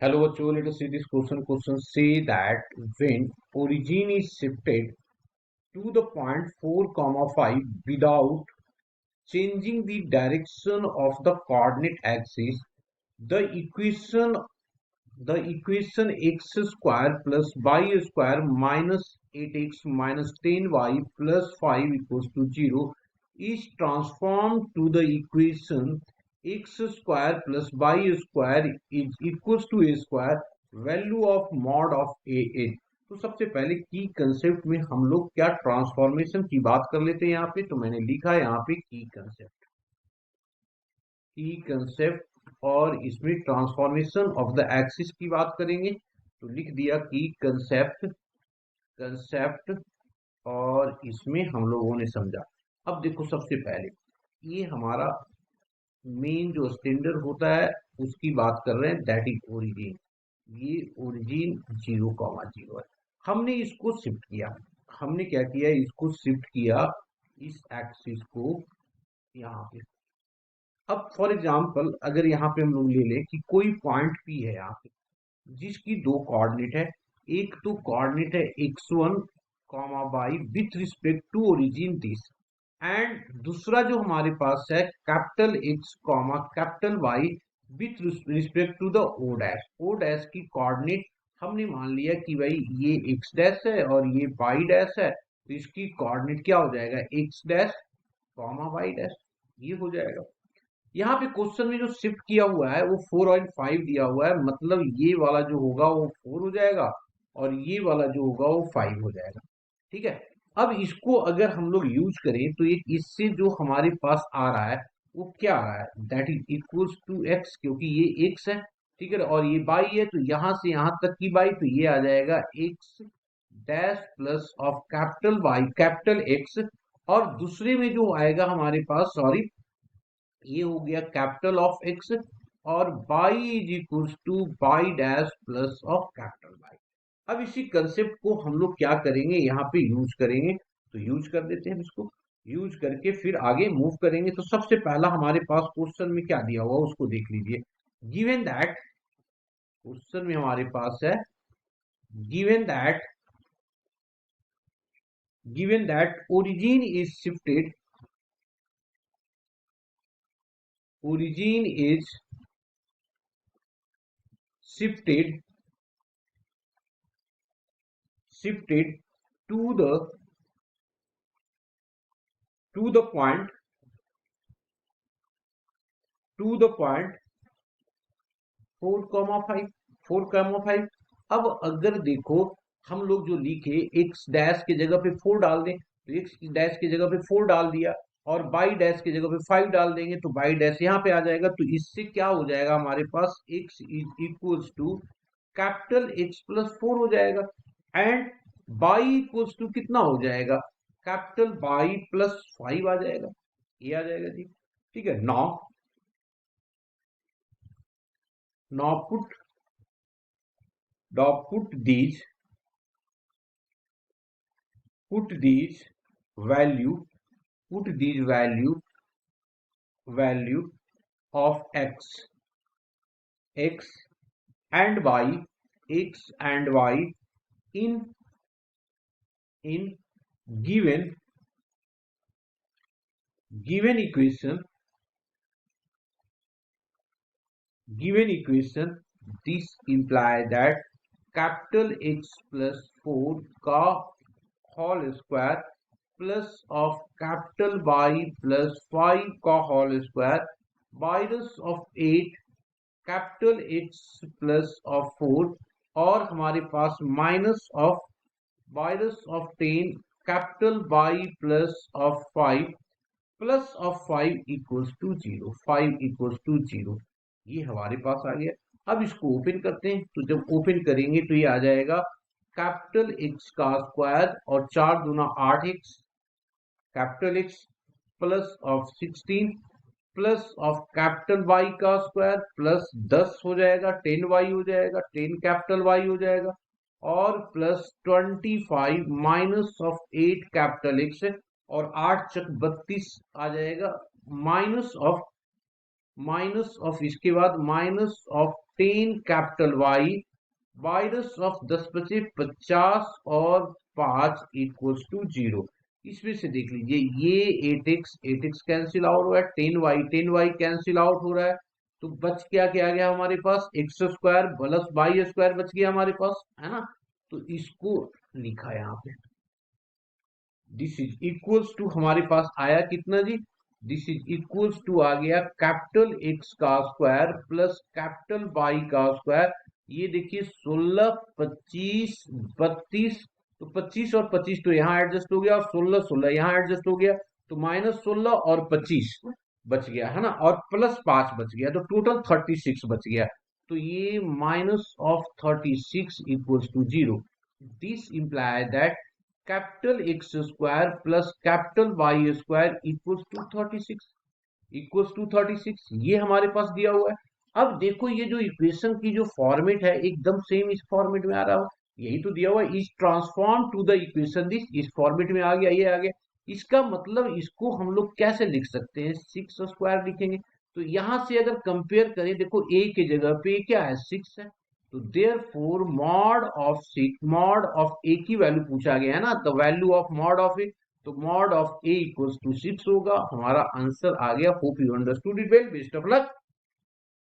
Hello, bachcho, let us see this question. Question say that when origin is shifted to the point 4 comma 5 without changing the direction of the coordinate axis, the equation x square plus y square minus 8x minus 10y plus 5 equals to 0 is transformed to the equation x square plus y square is equals to a square value of mod of A N. तो सबसे पहले की concept में हम लोग क्या transformation की बात कर लेते हैं। यहाँ पे तो मैंने लिखा है यहाँ पे की कंसेप्ट और इसमें ट्रांसफॉर्मेशन ऑफ द एक्सिस की बात करेंगे। तो लिख दिया की कंसेप्ट और इसमें हम लोगों ने समझा। अब देखो सबसे पहले ये हमारा मेन जो स्टैंडर्ड होता है उसकी बात कर रहे हैं, दैट इज ओरिजिन। ये ओरिजिन 0,0 है। हमने इसको शिफ्ट किया। हमने क्या किया, इसको शिफ्ट किया इस एक्सिस को यहाँ पे। अब फॉर एग्जांपल अगर यहाँ पे हम लोग ले लें कि कोई पॉइंट पी है यहाँ पे जिसकी दो कोऑर्डिनेट है। एक तो कोऑर्डिनेट है x1 comma y with respect to origin this, and दूसरा जो हमारे पास है capital x comma capital y with respect to the O dash की कोऑर्डिनेट हमने मान लिया कि भाई ये x डैश है और ये y डैश है, तो इसकी कोऑर्डिनेट क्या हो जाएगा, x dash comma y dash, ये हो जाएगा। यहाँ पे क्वेश्चन में जो शिफ्ट किया हुआ है वो 4.5 दिया हुआ है, मतलब ये वाला जो होगा वो 4 हो जाएगा और ये वाला जो होगा वो 5 हो जाएगा। ठीक है। अब इसको अगर हम लोग यूज करें तो ये इससे जो हमारे पास आ रहा है वो क्या आ रहा है, that is equals to X, क्योंकि ये एक्स है। ठीक है, और ये बाई है तो यहां से यहां तक की बाई, तो ये आ जाएगा X dash plus of capital Y capital X, और दूसरे में जो आएगा हमारे पास, सॉरी, ये हो गया कैपिटल ऑफ एक्स, और by is equals two by dash plus of capital by. अब इसी कंसेप्ट को हम लोग क्या करेंगे, यहाँ पे यूज करेंगे। तो यूज कर देते हैं इसको, यूज करके फिर आगे मूव करेंगे। तो सबसे पहला हमारे पास क्वेश्चन में क्या दिया हुआ उसको देख लीजिए। गिवन दैट, क्वेश्चन में हमारे पास है given that origin is shifted, origin is shifted to the point 4,5। अब अगर देखो हम लोग जो लिखे एक्स डैश के जगह पे 4 डाल दें, तो एक्स डैश की जगह पे 4 डाल दिया, और बाई डैश की जगह पे 5 डाल देंगे तो बाई डैश यहाँ पे आ जाएगा। तो इससे क्या हो जाएगा, हमारे पास X is equals to capital X plus 4 हो जाएगा, एंड बाई इक्वल्स टू कितना हो जाएगा, कैपिटल बाई प्लस 5 आ जाएगा। ये आ जाएगा जी। ठीक है। Now put these value value of x and y in given equation this imply that capital X plus 4 का whole square plus of capital Y plus 5 का whole square minus of 8 capital X plus of 4, और हमारे पास minus of 10 capital Y plus of 5 plus of 5 equals to 0। ये हमारे पास आ गया। अब इसको ओपन करते हैं, तो जब ओपन करेंगे तो ये आ जाएगा कैपिटल एक्स का स्क्वायर और 4 दूना 8x capital X plus of 16 plus of capital Y का स्क्वायर प्लस 10 हो जाएगा, 10y हो जाएगा, 10 कैपिटल वाई हो जाएगा, और plus 25 minus of 8 capital X, और 8 चक 32 आ जाएगा, माइनस ऑफ इसके बाद माइनस ऑफ 10 कैपिटल वाई वायरस ऑफ 10 बचे 50 और 5 इक्वल्स टू 0। इसमें से देख लीजिए ये 8x कैंसिल आउट हो रहा है, 10y कैंसिल आउट हो रहा है, तो बच क्या गया हमारे पास X square plus Y square बच गया हमारे पास, है ना। तो इसको लिखा यहाँ पे, दिस इज इक्वल्स टू हमारे पास आया कितना जी, दिस इज इक्वल्स टू आ गया कैपिटल एक्स का स्क्वायर प्लस कैपिटल वाई का स्क्वायर। ये देखिए 16 25 32, तो 25 और 25 तो यहाँ एडजस्ट हो गया और 16 16 यहाँ एडजस्ट हो गया, तो -16 और 25 बच गया, है ना, और +5 बच गया, तो टोटल 36 बच गया। तो ये minus of 36 equals to 0। This imply that capital X square plus capital Y square equals to 36, ये हमारे पास दिया हुआ है। अब देखो ये जो इक्वेशन की जो फॉर्मेट है एकदम सेम इस फॉर्मेट में आ रहा हो, यही तो दिया हुआ है, is transform to the equation this, इस फॉर्मेट में आ गया, ये आ गया। इसका मतलब इसको हम लोग कैसे लिख सकते हैं, 6 स्क्वायर लिखेंगे। तो यहां से अगर कंपेयर करें, देखो ए की जगह पे क्या है 6 है, तो देयरफॉर मॉड ऑफ ए की वैल्यू पूछा गया है ना, the value of mod of A, तो mod of A equals to 6 होगा। हमारा आंसर आ गया। Hope you understood it well, best of luck.